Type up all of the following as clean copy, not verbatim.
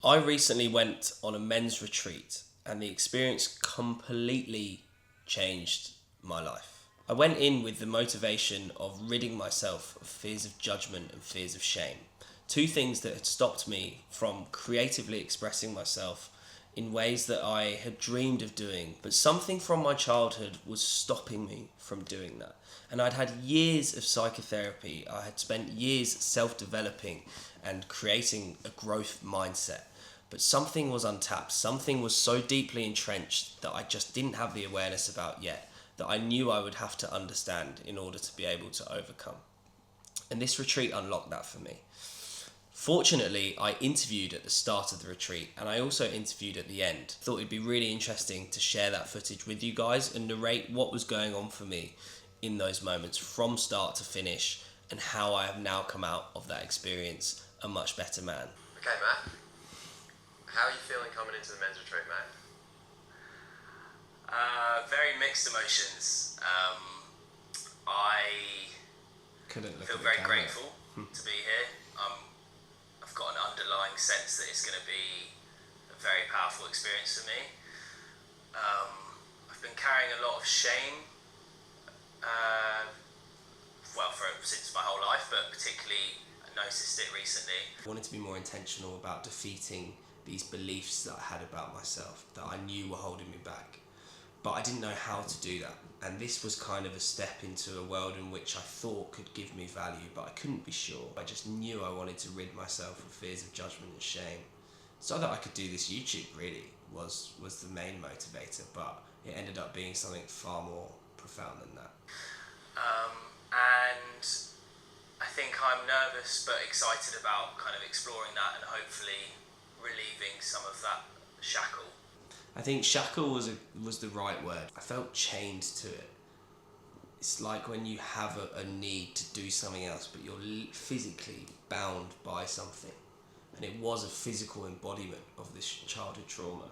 I recently went on a men's retreat and the experience completely changed my life. I went in with the motivation of ridding myself of fears of judgment and fears of shame. Two things that had stopped me from creatively expressing myself in ways that I had dreamed of doing, but something from my childhood was stopping me from doing that. And I'd had years of psychotherapy, I had spent years self-developing and creating a growth mindset. But something was untapped, something was so deeply entrenched that I just didn't have the awareness about yet, that I knew I would have to understand in order to be able to overcome. And this retreat unlocked that for me. Fortunately, I interviewed at the start of the retreat and I also interviewed at the end. Thought it'd be really interesting to share that footage with you guys and narrate what was going on for me in those moments from start to finish and how I have now come out of that experience a much better man. Okay, Matt. How are you feeling coming into the men's retreat, mate? Very mixed emotions. I feel very grateful to be here. I've got an underlying sense that it's going to be a very powerful experience for me. I've been carrying a lot of shame, since my whole life, but particularly I noticed it recently. I wanted to be more intentional about defeating these beliefs that I had about myself that I knew were holding me back, but I didn't know how to do that. And this was kind of a step into a world in which I thought could give me value, but I couldn't be sure. I just knew I wanted to rid myself of fears of judgment and shame so that I could do this YouTube. Really was the main motivator, but it ended up being something far more profound than that. And I think I'm nervous but excited about kind of exploring that and hopefully relieving some of that shackle. I think shackle was the right word. I felt chained to it. It's like when you have a need to do something else, but you're physically bound by something. And it was a physical embodiment of this childhood trauma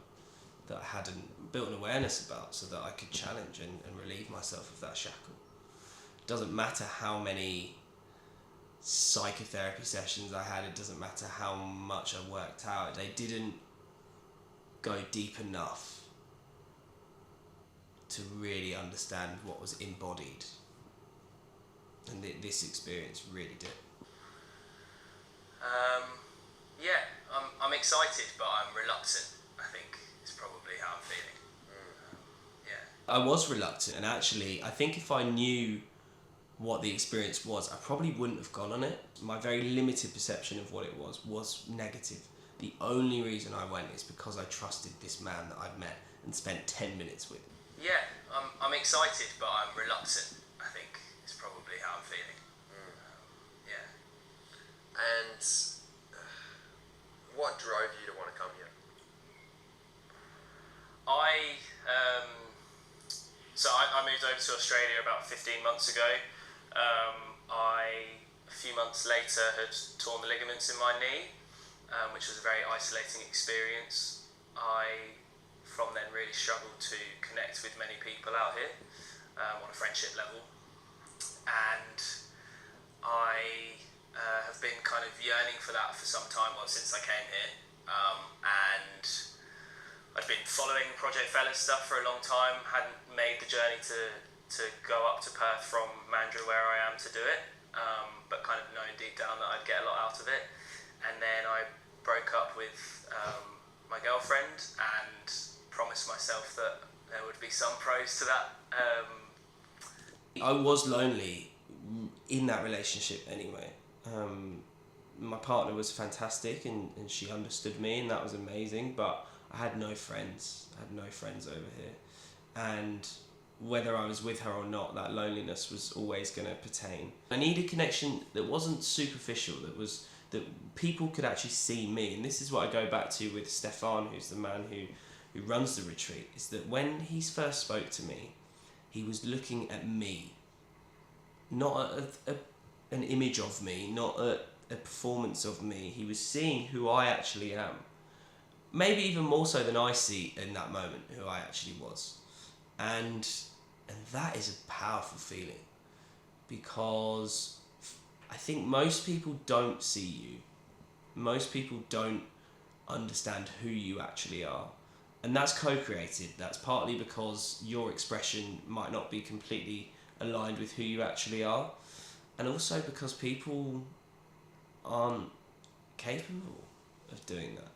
that I hadn't built an awareness about so that I could challenge and relieve myself of that shackle. It doesn't matter how many psychotherapy sessions I had, it doesn't matter how much I worked out, they didn't go deep enough to really understand what was embodied, and this experience really did. I'm excited but I'm reluctant, I think is probably how I'm feeling. I was reluctant, and actually I think if I knew what the experience was, I probably wouldn't have gone on it. My very limited perception of what it was negative. The only reason I went is because I trusted this man that I'd met and spent 10 minutes with. I'm excited, but I'm reluctant, I think is probably how I'm feeling. And what drove you to want to come here? I moved over to Australia about 15 months ago. A few months later, had torn the ligaments in my knee, which was a very isolating experience. I, from then, really struggled to connect with many people out here on a friendship level. And I have been kind of yearning for that for some time, since I came here. And I'd been following Project Fellas stuff for a long time, hadn't made the journey to go up to Perth from Mandurah where I am to do it, but kind of knowing deep down that I'd get a lot out of it. And then I broke up with my girlfriend and promised myself that there would be some pros to that. I was lonely in that relationship anyway. My partner was fantastic and she understood me, and that was amazing, but I had no friends. Over here, and whether I was with her or not, that loneliness was always going to pertain. I needed connection that wasn't superficial, that people could actually see me. And this is what I go back to with Stefan, who's the man who runs the retreat, is that when he first spoke to me, he was looking at me, not an image of me, not a performance of me. He was seeing who I actually am. Maybe even more so than I see in that moment who I actually was. And that is a powerful feeling, because I think most people don't see you. Most people don't understand who you actually are. And that's co-created. That's partly because your expression might not be completely aligned with who you actually are, and also because people aren't capable of doing that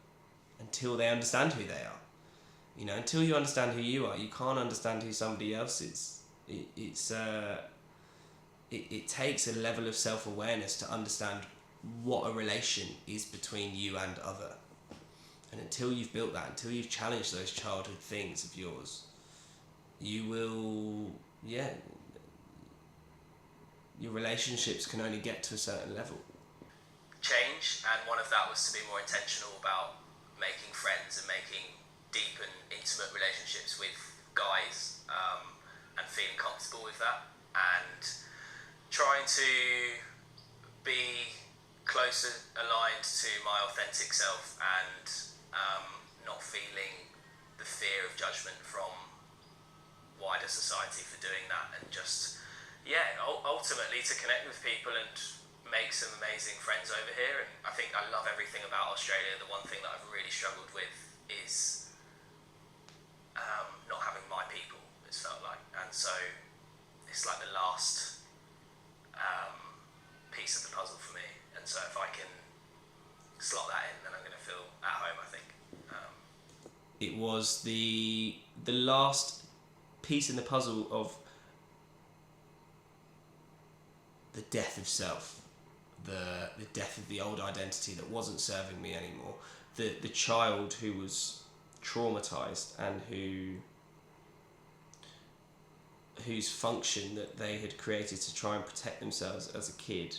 until they understand who they are. You know, until you understand who you are, you can't understand who somebody else is. It takes a level of self-awareness to understand what a relation is between you and other. And until you've built that, until you've challenged those childhood things of yours, you will, your relationships can only get to a certain level. Change, and one of that was to be more intentional about making friends and making deep and intimate relationships with guys, and feeling comfortable with that, and trying to be closer aligned to my authentic self, and not feeling the fear of judgment from wider society for doing that, and just ultimately to connect with people and make some amazing friends over here. And I think I love everything about Australia. The one thing that I've really struggled with is not having my people, it's felt like, and so it's like the last piece of the puzzle for me. And so if I can slot that in, then I'm going to feel at home, I think. It was the last piece in the puzzle of the death of self, the death of the old identity that wasn't serving me anymore, the child who was traumatized and whose function that they had created to try and protect themselves as a kid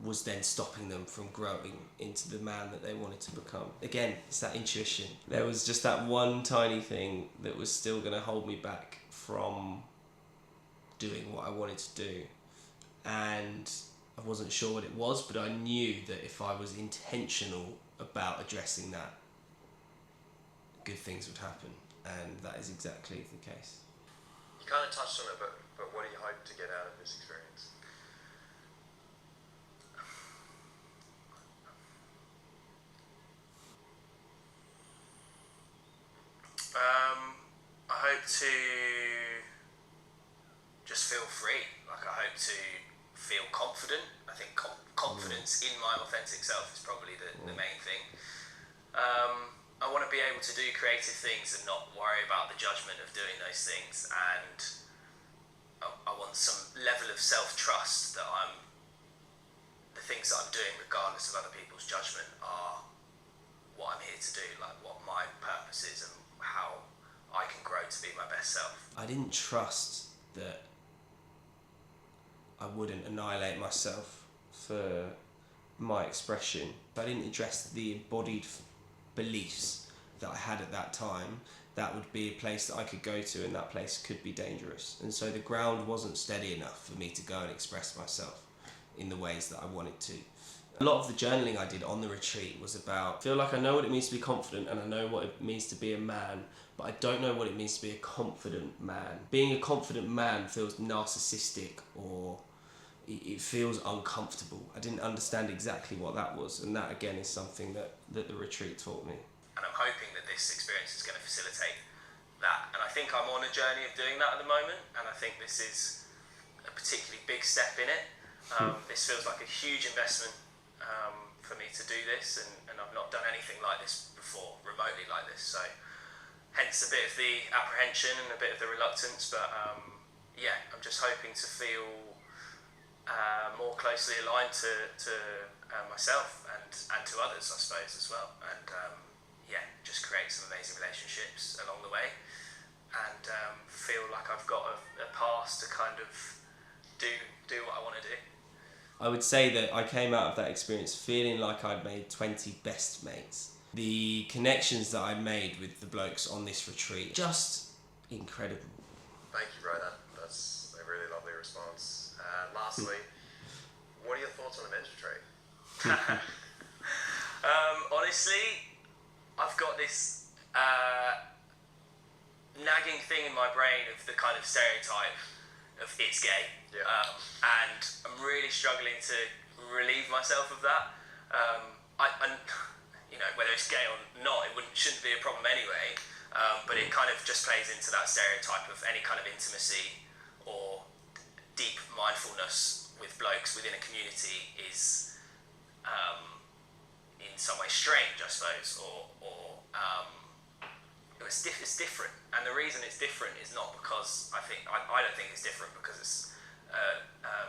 was then stopping them from growing into the man that they wanted to become. Again, it's that intuition. There was just that one tiny thing that was still going to hold me back from doing what I wanted to do. And I wasn't sure what it was, but I knew that if I was intentional about addressing that, good things would happen. And that is exactly the case. You kind of touched on it, but what do you hope to get out of this experience? I hope to just feel free. Like, I hope to feel confident. I think confidence in my authentic self is probably the main thing. I want to be able to do creative things and not worry about the judgment of doing those things, and I want some level of self-trust that the things that I'm doing, regardless of other people's judgment, are what I'm here to do, like what my purpose is and how I can grow to be my best self. I didn't trust that I wouldn't annihilate myself for my expression. I didn't address the embodied beliefs that I had at that time. That would be a place that I could go to, and that place could be dangerous. And so the ground wasn't steady enough for me to go and express myself in the ways that I wanted to. A lot of the journaling I did on the retreat was about, I feel like I know what it means to be confident and I know what it means to be a man, but I don't know what it means to be a confident man. Being a confident man feels narcissistic, or it feels uncomfortable. I didn't understand exactly what that was, and that again is something that the retreat taught me. And I'm hoping that this experience is going to facilitate that. And I think I'm on a journey of doing that at the moment, and I think this is a particularly big step in it. This feels like a huge investment for me to do this, and I've not done anything like this before, remotely like this, so hence a bit of the apprehension and a bit of the reluctance, but I'm just hoping to feel more closely aligned to myself and to others, I suppose, as well, and just create some amazing relationships along the way, and feel like I've got a path to kind of do what I want to do. I would say that I came out of that experience feeling like I'd made 20 best mates. The connections that I made with the blokes on this retreat, just incredible. Thank you, bro. That's a really lovely response. Lastly, what are your thoughts on the men's retreat? Honestly, I've got this nagging thing in my brain of the kind of stereotype of it's gay, and I'm really struggling to relieve myself of that. whether it's gay or not, shouldn't be a problem anyway. But it kind of just plays into that stereotype of any kind of intimacy or deep mindfulness with blokes within a community is in some way strange, I suppose, or it's different. And the reason it's different is not because I don't think it's different because it's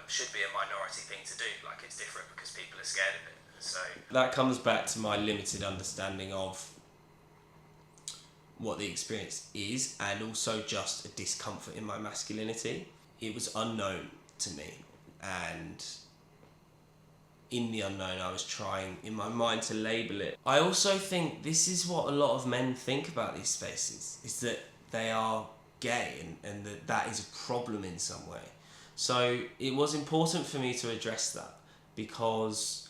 should be a minority thing to do. Like, it's different because people are scared of it. So that comes back to my limited understanding of what the experience is, and also just a discomfort in my masculinity. It was unknown to me, and in the unknown I was trying in my mind to label it. I also think this is what a lot of men think about these spaces, is that they are gay and that is a problem in some way. So it was important for me to address that, because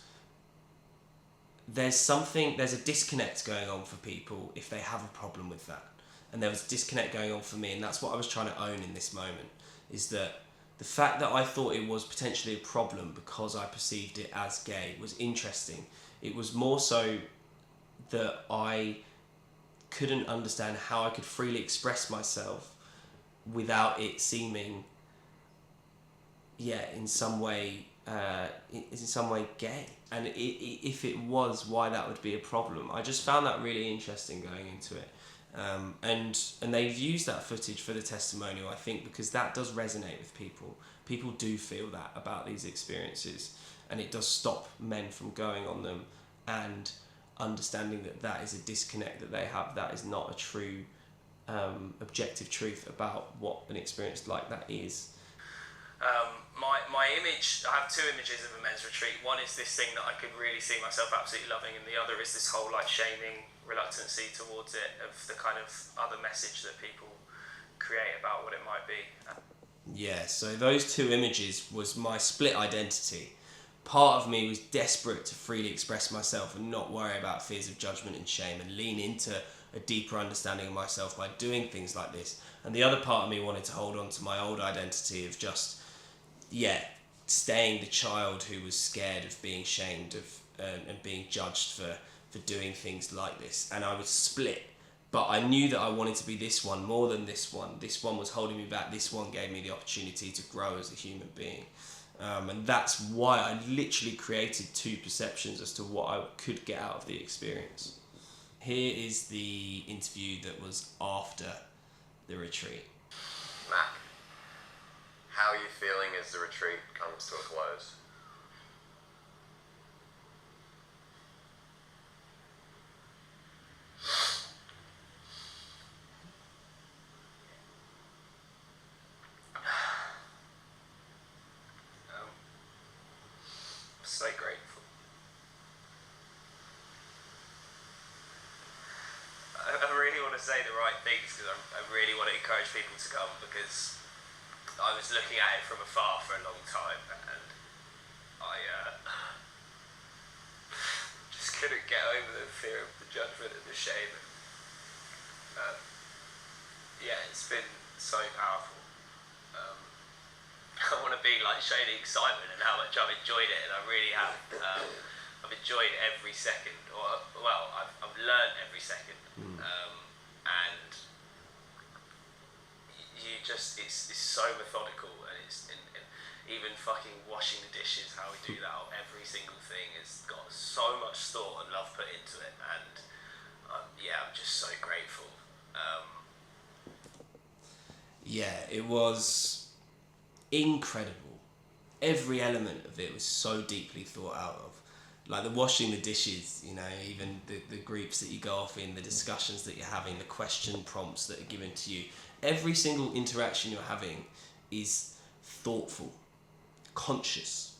there's a disconnect going on for people if they have a problem with that. And there was a disconnect going on for me, and that's what I was trying to own in this moment, is that the fact that I thought it was potentially a problem because I perceived it as gay was interesting. It was more so that I couldn't understand how I could freely express myself without it seeming, in some way gay. And if it was, why that would be a problem. I just found that really interesting going into it. And they've used that footage for the testimonial, I think, because that does resonate with people. People do feel that about these experiences, and it does stop men from going on them and understanding that that is a disconnect that they have. That is not a true objective truth about what an experience like that is. My image, I have two images of a men's retreat. One is this thing that I could really see myself absolutely loving, and the other is this whole shaming reluctancy towards it, of the kind of other message that people create about what it might be. Yeah, so those two images was my split identity. Part of me was desperate to freely express myself and not worry about fears of judgment and shame, and lean into a deeper understanding of myself by doing things like this. And the other part of me wanted to hold on to my old identity of just, staying the child who was scared of being shamed and being judged for doing things like this. And I was split, but I knew that I wanted to be this one more than this one. This one was holding me back. This one gave me the opportunity to grow as a human being. And that's why I literally created two perceptions as to what I could get out of the experience. Here is the interview that was after the retreat. Mac, how are you feeling as the retreat comes to a close? So grateful. I really want to say the right things, because I really want to encourage people to come, because I was looking at it from afar for a long time, and I just couldn't get over the fear of the judgment and the shame. It's been so powerful. I want to be showing the excitement and how much I've enjoyed it, and I really have. I've enjoyed every second, I've learned every second, and it's so methodical, and even fucking washing the dishes, how we do that, every single thing has got so much thought and love put into it, and I'm just so grateful. It was incredible. Every element of it was so deeply thought out of. Like the washing the dishes, even the groups that you go off in, the discussions that you're having, the question prompts that are given to you. Every single interaction you're having is thoughtful, conscious.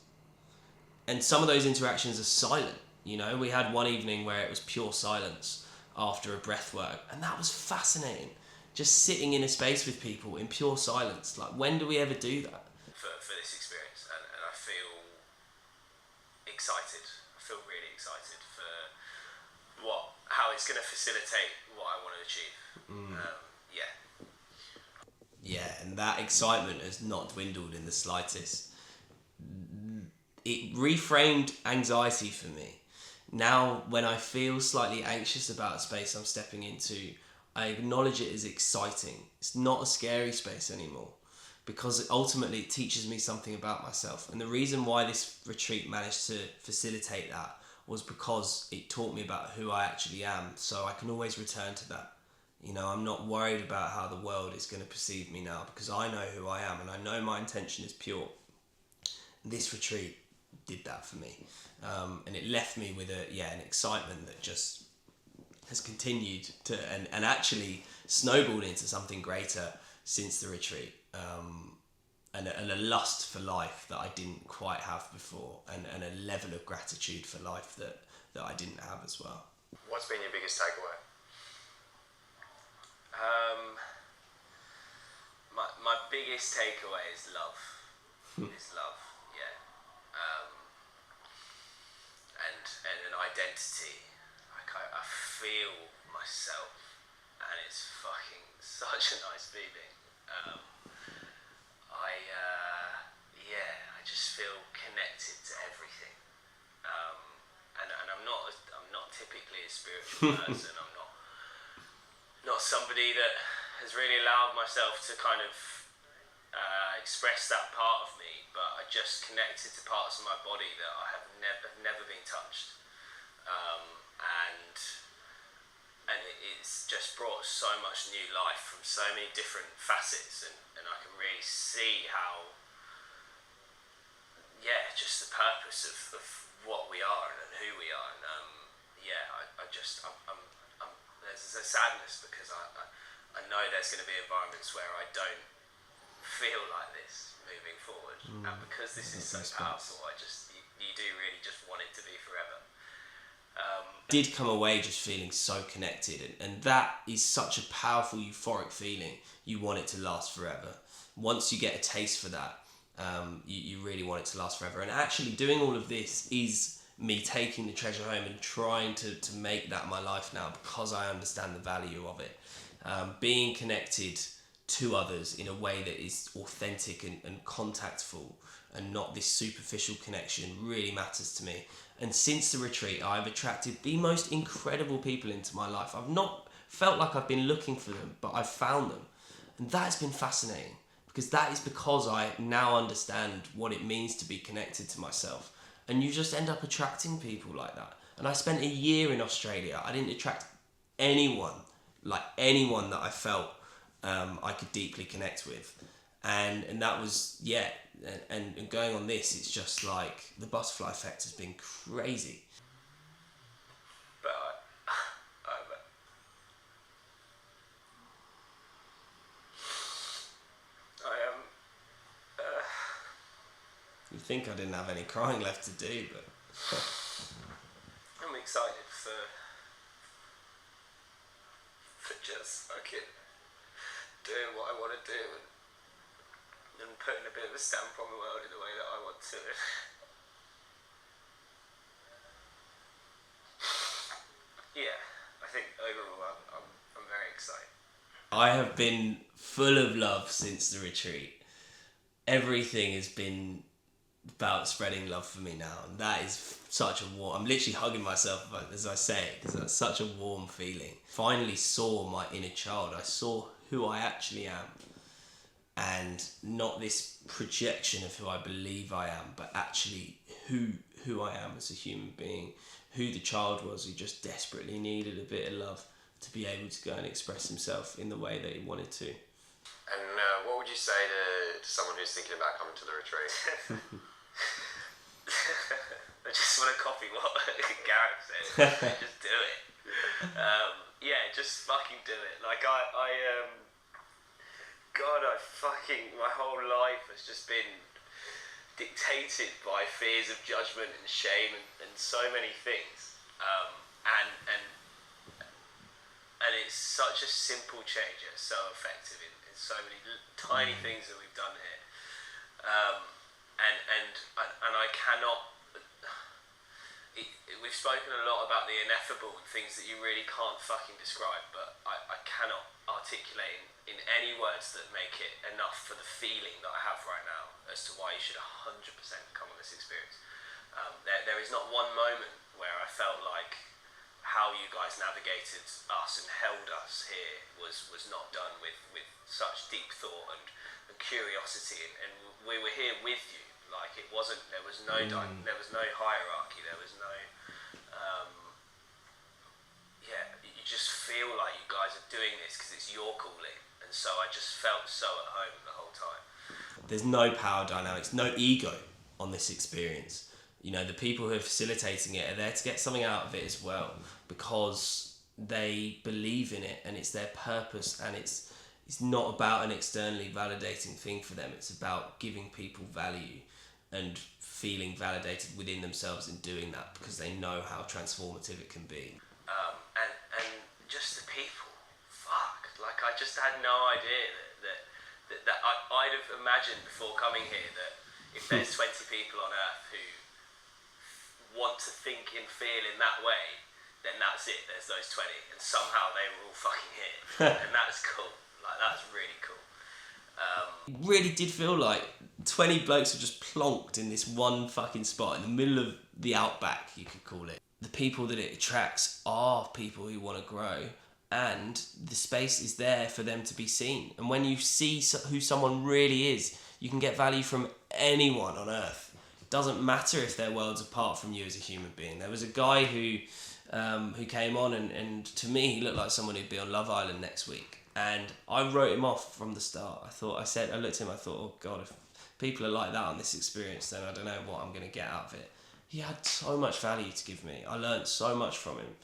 And some of those interactions are silent. We had one evening where it was pure silence after a breath work, and that was fascinating. Just sitting in a space with people in pure silence. When do we ever do that? For this experience, and I feel excited. I feel really excited for how it's going to facilitate what I want to achieve. And that excitement has not dwindled in the slightest. It reframed anxiety for me. Now, when I feel slightly anxious about a space I'm stepping into, I acknowledge it as exciting. It's not a scary space anymore, because ultimately it teaches me something about myself. And the reason why this retreat managed to facilitate that was because it taught me about who I actually am, so I can always return to that. You know, I'm not worried about how the world is going to perceive me now, because I know who I am and I know my intention is pure. This retreat did that for me, and it left me with an excitement that just has continued to and actually snowballed into something greater since the retreat, and a lust for life that I didn't quite have before, and a level of gratitude for life that I didn't have as well. What's been your biggest takeaway? My biggest takeaway is love. Is love, yeah. And an identity. Like I feel myself, and it's fucking such a nice feeling. I just feel connected to everything. And I'm not typically a spiritual person. I'm not somebody that has really allowed myself to kind of express that part of me, but I just connected to parts of my body that I have never been touched, and it's just brought so much new life from so many different facets, and I can really see how just the purpose of what we are and who we are, and there's a sadness because I know there's going to be environments where I don't feel like this moving forward, and because this is so powerful, you do really just want it to be forever. Did come away just feeling so connected, and that is such a powerful euphoric feeling. You want it to last forever. Once you get a taste for that, you really want it to last forever. And actually doing all of this is me taking the treasure home and trying to make that my life now, because I understand the value of it. Being connected to others in a way that is authentic and contactful, and not this superficial connection, really matters to me. And since the retreat, I've attracted the most incredible people into my life. I've not felt like I've been looking for them, but I've found them. And that has been fascinating, because I now understand what it means to be connected to myself. And you just end up attracting people like that. And I spent a year in Australia. I didn't attract anyone that I felt I could deeply connect with. And that was, and going on this, it's just like the butterfly effect has been crazy. But You think I didn't have any crying left to do, but I'm excited for just fucking doing what I want to do and putting a bit of a stamp on the world in the way that I want to. I think overall I'm very excited. I have been full of love since the retreat. Everything has been about spreading love for me now, and that is such a warm. I'm literally hugging myself as I say it, because that's such a warm feeling. Finally saw my inner child. I saw who I actually am, and not this projection of who I believe I am, but actually who I am as a human being, who the child was who just desperately needed a bit of love to be able to go and express himself in the way that he wanted to. And what would you say to someone who's thinking about coming to the retreat? I just want to copy what Gareth said. Just do it. Just fucking do it. Like my whole life has just been dictated by fears of judgment and shame and so many things. And it's such a simple change, yet so effective in so many tiny things that we've done here. And I cannot. We've spoken a lot about the ineffable and things that you really can't fucking describe, but I cannot articulate in any words that make it enough for the feeling that I have right now as to why you should 100% come on this experience. There is not one moment where I felt like how you guys navigated us and held us here was not done with such deep thought and curiosity, and we were here with you. Like, it wasn't, there was no there was no hierarchy, there was no you just feel like you guys are doing this because it's your calling, and so I just felt so at home the whole time. There's no power dynamics, no ego on this experience. You know, the people who are facilitating it are there to get something out of it as well, because they believe in it and it's their purpose, and it's not about an externally validating thing for them. It's about giving people value and feeling validated within themselves in doing that, because they know how transformative it can be. And just the people, fuck, like I just had no idea that I'd have imagined before coming here that if there's 20 people on earth who want to think and feel in that way, then that's it, there's those 20, and somehow they were all fucking here. And that's cool, like that's really cool. It really did feel like 20 blokes were just plonked in this one fucking spot in the middle of the outback, you could call it. The people that it attracts are people who want to grow, and the space is there for them to be seen. And when you see who someone really is, you can get value from anyone on earth. It doesn't matter if they're worlds apart from you as a human being. There was a guy who came on, and to me he looked like someone who'd be on Love Island next week. And I wrote him off from the start. I looked at him, I thought, oh God, if people are like that on this experience, then I don't know what I'm going to get out of it. He had so much value to give me. I learned so much from him.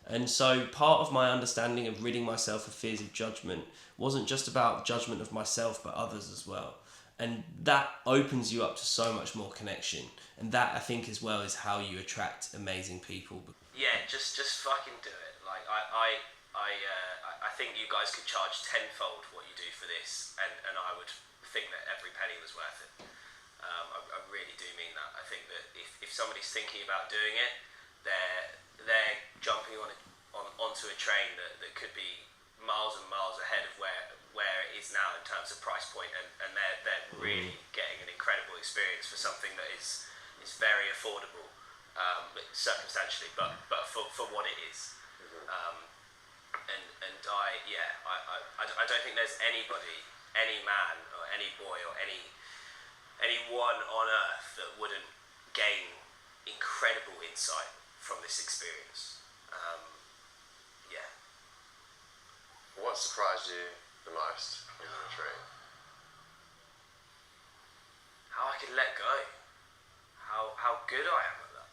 And so part of my understanding of ridding myself of fears of judgment wasn't just about judgment of myself, but others as well. And that opens you up to so much more connection. And that, I think, as well, is how you attract amazing people. Yeah, just fucking do it. Like, I think you guys could charge tenfold what you do for this, and I would think that every penny was worth it. I really do mean that. I think that if somebody's thinking about doing it, they're jumping onto a train that could be miles and miles ahead of where it is now in terms of price point, and they're really getting an incredible experience for something that is very affordable, circumstantially, but for what it is. I don't think there's anybody, any man or any boy or anyone on earth that wouldn't gain incredible insight from this experience. What surprised you the most in the retreat? How I could let go. How good I am at that.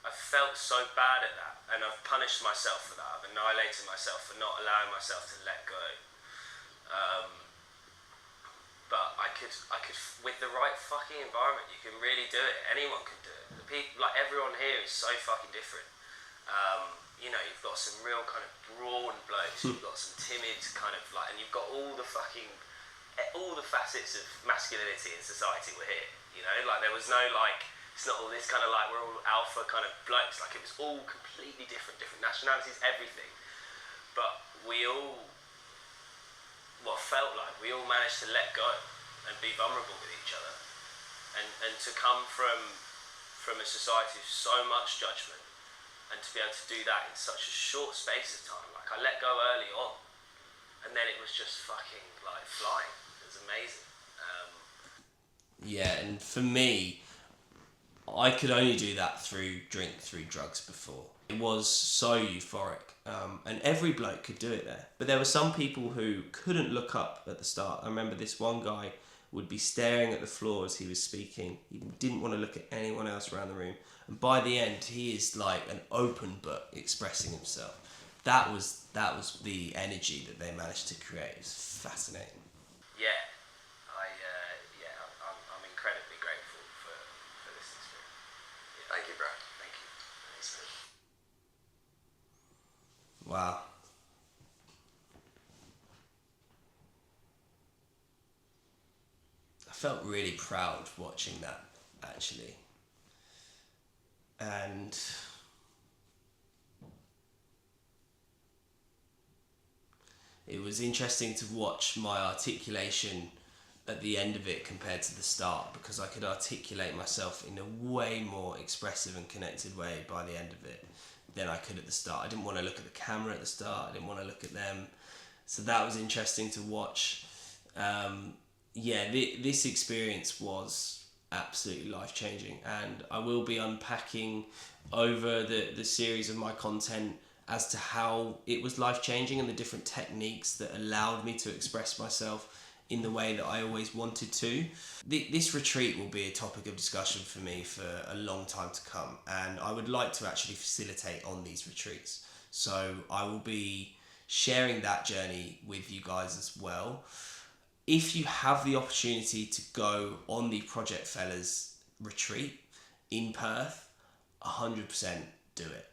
I've felt so bad at that, and I've punished myself for that. I've annihilated myself for not allowing myself to let go. But I could, with the right fucking environment, you can really do it. Anyone can do it. The people, like everyone here, is so fucking different. You know, you've got some real kind of brawn blokes. You've got some timid kind of like, and you've got all the facets of masculinity in society were here. You know, like there was no like, it's not all this kind of like we're all alpha kind of blokes. Like it was all completely different nationalities, everything. But we all. What felt like we all managed to let go and be vulnerable with each other, and to come from a society of so much judgment, and to be able to do that in such a short space of time. Like I let go early on, and then it was just fucking like flying. It was amazing. Yeah, and for me, I could only do that through drugs before. It was so euphoric, and every bloke could do it there. But there were some people who couldn't look up at the start. I remember this one guy would be staring at the floor as he was speaking. He didn't want to look at anyone else around the room. And by the end, he is like an open book expressing himself. That was the energy that they managed to create. It was fascinating. Yeah, I'm incredibly grateful for this experience. Yeah. Thank you, bro. Thank you. Thanks, man. Wow. I felt really proud watching that, actually. And it was interesting to watch my articulation at the end of it compared to the start, because I could articulate myself in a way more expressive and connected way by the end of it than I could at the start. I didn't want to look at the camera at the start. I didn't want to look at them. So that was interesting to watch. This experience was absolutely life-changing, and I will be unpacking over the series of my content as to how it was life-changing and the different techniques that allowed me to express myself in the way that I always wanted to. This retreat will be a topic of discussion for me for a long time to come, and I would like to actually facilitate on these retreats. So I will be sharing that journey with you guys as well. If you have the opportunity to go on the Project Fellas retreat in Perth, 100% do it.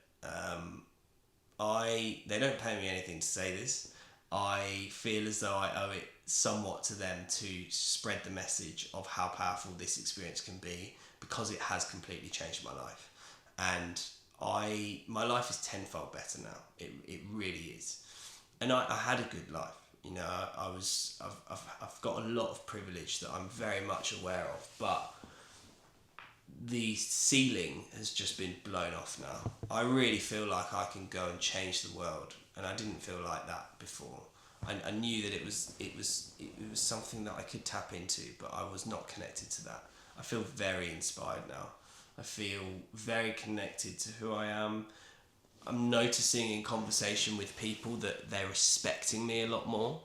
They don't pay me anything to say this. I feel as though I owe it somewhat to them to spread the message of how powerful this experience can be, because it has completely changed my life. And my life is tenfold better now. It really is. And I had a good life. You know, I've got a lot of privilege that I'm very much aware of, but the ceiling has just been blown off now. I really feel like I can go and change the world, and I didn't feel like that before. I knew that it was something that I could tap into, but I was not connected to that. I feel very inspired now. I feel very connected to who I am. I'm noticing in conversation with people that they're respecting me a lot more.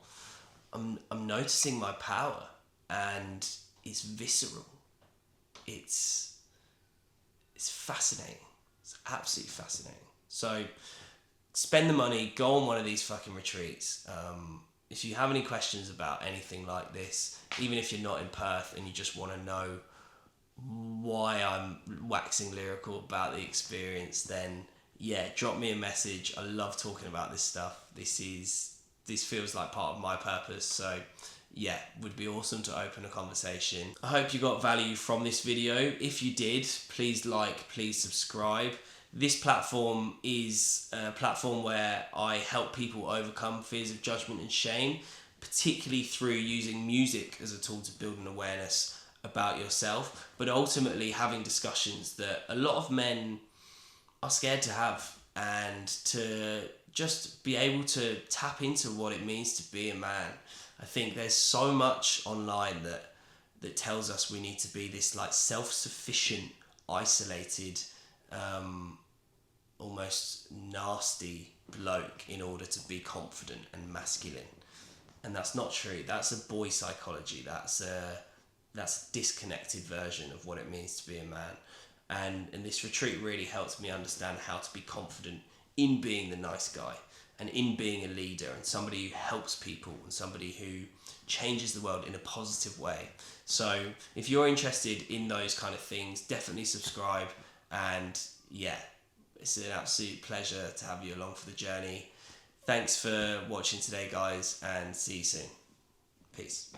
I'm noticing my power, and it's visceral. It's fascinating. It's absolutely fascinating. So spend the money, go on one of these fucking retreats. If you have any questions about anything like this, even if you're not in Perth and you just want to know why I'm waxing lyrical about the experience, then drop me a message. I love talking about this stuff. This feels like part of my purpose. So would be awesome to open a conversation. I hope you got value from this video. If you did, please like, please subscribe. This platform is a platform where I help people overcome fears of judgment and shame, particularly through using music as a tool to build an awareness about yourself, but ultimately having discussions that a lot of men are scared to have, and to just be able to tap into what it means to be a man. I think there's so much online that tells us we need to be this like self-sufficient, isolated, almost nasty bloke in order to be confident and masculine. And that's not true. That's a boy psychology. That's a disconnected version of what it means to be a man. And this retreat really helped me understand how to be confident in being the nice guy, and in being a leader, and somebody who helps people, and somebody who changes the world in a positive way. So if you're interested in those kind of things, definitely subscribe. And it's an absolute pleasure to have you along for the journey. Thanks for watching today, guys, and see you soon. Peace.